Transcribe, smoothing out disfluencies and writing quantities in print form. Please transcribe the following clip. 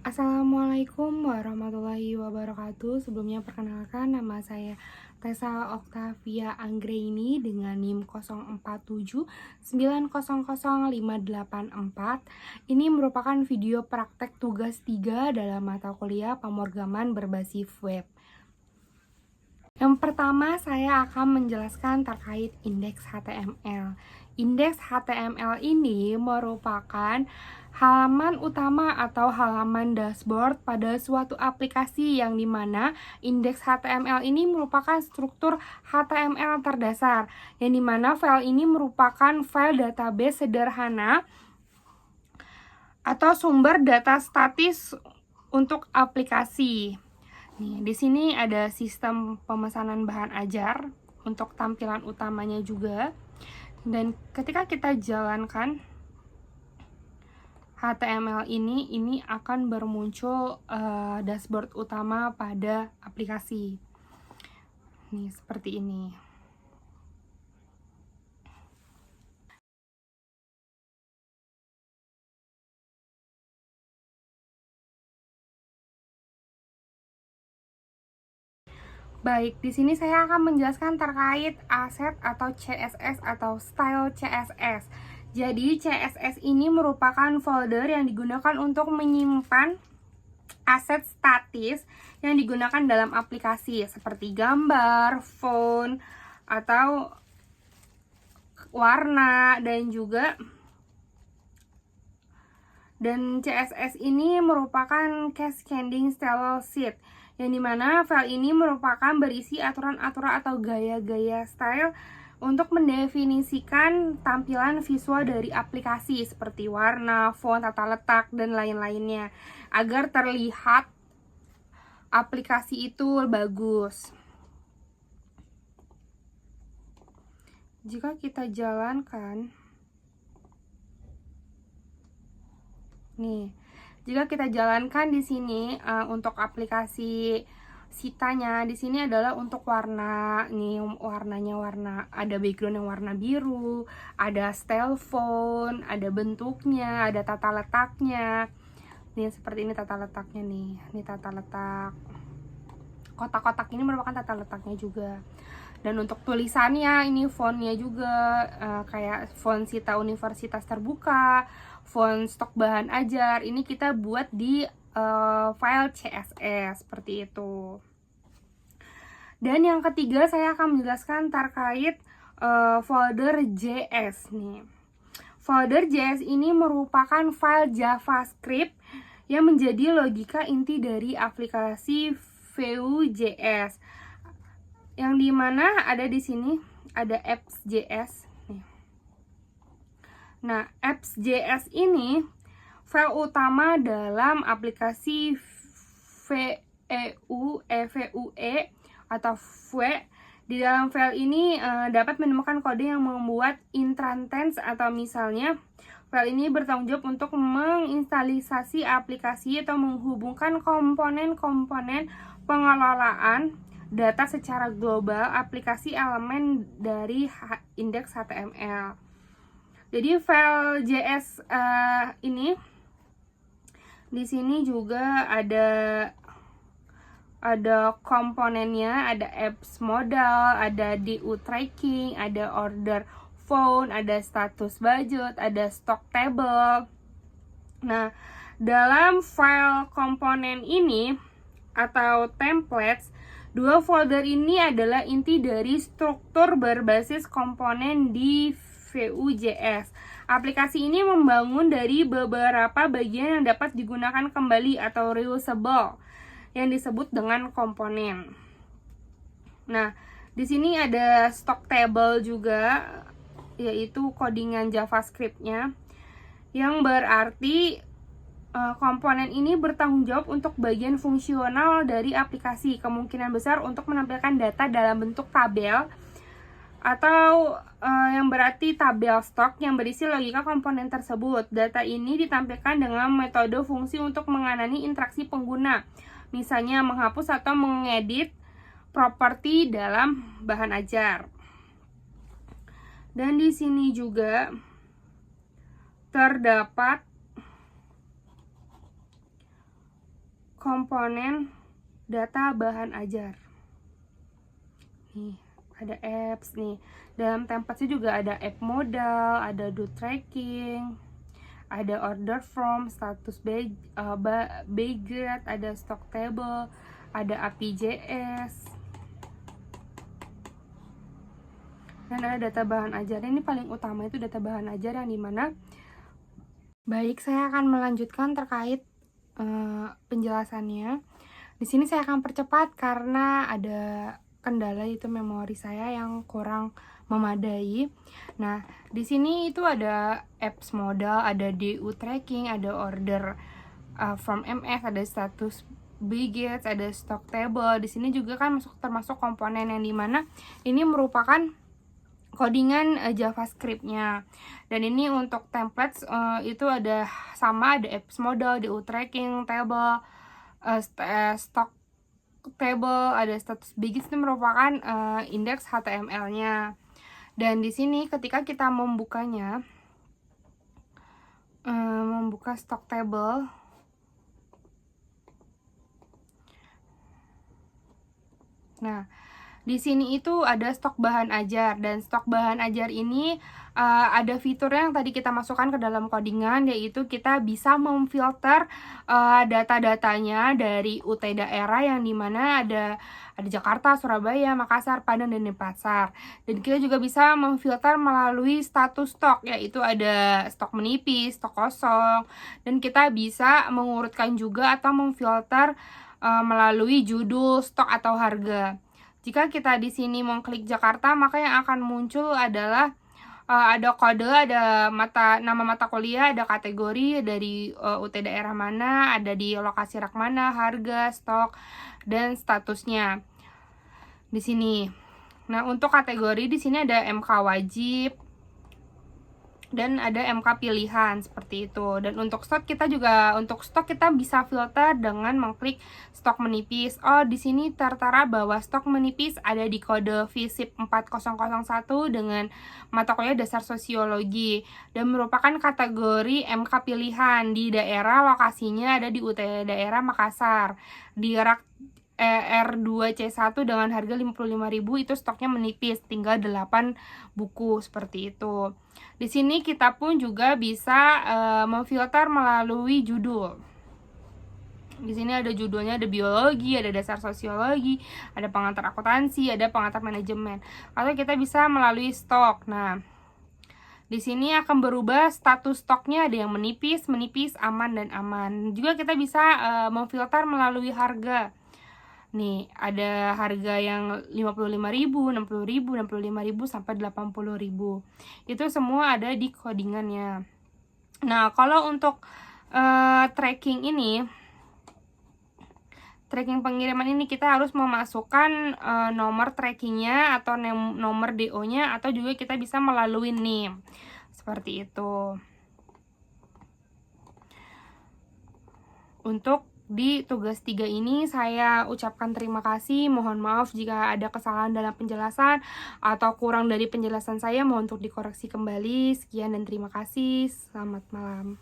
Assalamualaikum warahmatullahi wabarakatuh. Sebelumnya perkenalkan, nama saya Tessa Octavia Anggraini dengan NIM 0479000584. Ini merupakan video praktek tugas 3 dalam mata kuliah pemrograman berbasis web. Yang pertama, saya akan menjelaskan terkait indeks HTML. Indeks HTML ini merupakan halaman utama atau halaman dashboard pada suatu aplikasi yang dimana indeks HTML ini merupakan struktur HTML terdasar, yang dimana file ini merupakan file database sederhana atau sumber data statis untuk aplikasi. Nih, di sini ada sistem pemesanan bahan ajar untuk tampilan utamanya juga. Dan ketika kita jalankan HTML ini akan bermuncul dashboard utama pada aplikasi. Nih, seperti ini. Baik, di sini saya akan menjelaskan terkait aset atau CSS atau style CSS. Jadi, CSS ini merupakan folder yang digunakan untuk menyimpan aset statis yang digunakan dalam aplikasi seperti gambar, font, atau warna dan CSS ini merupakan cascading style sheet, yang dimana file ini merupakan berisi aturan-aturan atau gaya-gaya style untuk mendefinisikan tampilan visual dari aplikasi seperti warna, font, tata letak, dan lain-lainnya agar terlihat aplikasi itu bagus. Jika kita jalankan di sini untuk aplikasi Sitanya, di sini adalah untuk warna. Nih, warnanya ada background yang warna biru, ada style font, ada bentuknya, ada tata letaknya. Nih, seperti ini tata letaknya nih. Ini tata letak. Kotak-kotak ini merupakan tata letaknya juga. Dan untuk tulisannya, ini fontnya juga kayak font Sita Universitas Terbuka, font stok bahan ajar. Ini kita buat di file CSS seperti itu. Dan yang ketiga, saya akan menjelaskan terkait folder JS nih. Folder JS ini merupakan file JavaScript yang menjadi logika inti dari aplikasi Vue.js. Yang dimana ada di sini ada apps.js nih. Nah, apps.js ini file utama dalam aplikasi Vue atau Vue. Di dalam file ini dapat menemukan kode yang membuat instances, atau misalnya file ini bertanggung jawab untuk menginstalisasi aplikasi atau menghubungkan komponen-komponen pengelolaan data secara global aplikasi elemen dari indeks HTML. Jadi file JS ini di sini juga ada komponennya, ada apps modal, ada DU tracking, ada order phone, ada status budget, ada stock table. Nah, dalam file komponen ini atau templates, dua folder ini adalah inti dari struktur berbasis komponen di Vue.js. Aplikasi ini membangun dari beberapa bagian yang dapat digunakan kembali atau reusable, yang disebut dengan komponen. Nah, di sini ada stock table juga, yaitu codingan JavaScript-nya, yang berarti komponen ini bertanggung jawab untuk bagian fungsional dari aplikasi, kemungkinan besar untuk menampilkan data dalam bentuk tabel, atau yang berarti tabel stok yang berisi logika komponen tersebut. Data ini ditampilkan dengan metode fungsi untuk mengenali interaksi pengguna, misalnya menghapus atau mengedit properti dalam bahan ajar. Dan di sini juga terdapat komponen data bahan ajar. Nih, ada apps nih. Dalam templates juga ada app modal, ada do tracking, ada order form, status budget, ada stock table, ada API.js, dan ada data bahan ajar. Ini paling utama itu data bahan ajar, yang dimana baik, saya akan melanjutkan terkait penjelasannya. Di sini saya akan percepat karena ada kendala, yaitu memori saya yang kurang memadai. Nah, di sini itu ada apps modal, ada DU tracking, ada order from MX, ada status budget, ada stock table. Di sini juga kan termasuk komponen yang dimana ini merupakan codingan JavaScript-nya. Dan ini untuk templates itu ada sama, ada apps modal, DU tracking, table, stock table, ada status budget, itu merupakan indeks HTML-nya. Dan di sini ketika kita membukanya, membuka stock table, nah di sini itu ada stok bahan ajar, dan stok bahan ajar ini ada fiturnya yang tadi kita masukkan ke dalam codingan, yaitu kita bisa memfilter data-datanya dari UT daerah, yang dimana ada Jakarta, Surabaya, Makassar, Padang, dan Denpasar. Dan kita juga bisa memfilter melalui status stok, yaitu ada stok menipis, stok kosong, dan kita bisa mengurutkan juga atau memfilter melalui judul, stok, atau harga. Jika kita di sini mengklik Jakarta, maka yang akan muncul adalah ada kode, ada nama mata kuliah, ada kategori dari UT daerah mana, ada di lokasi rak mana, harga, stok, dan statusnya di sini. Nah, untuk kategori di sini ada MK wajib dan ada MK pilihan, seperti itu. Dan untuk stok kita bisa filter dengan mengklik stok menipis. Oh, di sini tertera bahwa stok menipis ada di kode FISIP 4001 dengan mata kuliah dasar sosiologi, dan merupakan kategori MK pilihan di daerah, lokasinya ada di UT daerah Makassar, di rak R2C1 dengan harga 55.000, itu stoknya menipis, tinggal 8 buku, seperti itu. Di sini kita pun juga bisa memfilter melalui judul. Di sini ada judulnya, ada biologi, ada dasar sosiologi, ada pengantar akuntansi, ada pengantar manajemen. Atau kita bisa melalui stok. Nah, di sini akan berubah status stoknya, ada yang menipis, aman, dan aman. Juga kita bisa memfilter melalui harga. Nih, ada harga yang 55.000, 60.000, 65.000, sampai 80.000. Itu semua ada di codingannya. Nah, kalau untuk tracking pengiriman ini, kita harus memasukkan nomor trackingnya atau nomor DO-nya, atau juga kita bisa melalui NIM. Seperti itu. Untuk di tugas 3 ini saya ucapkan terima kasih. Mohon maaf jika ada kesalahan dalam penjelasan atau kurang dari penjelasan saya, mohon untuk dikoreksi kembali. Sekian dan terima kasih. Selamat malam.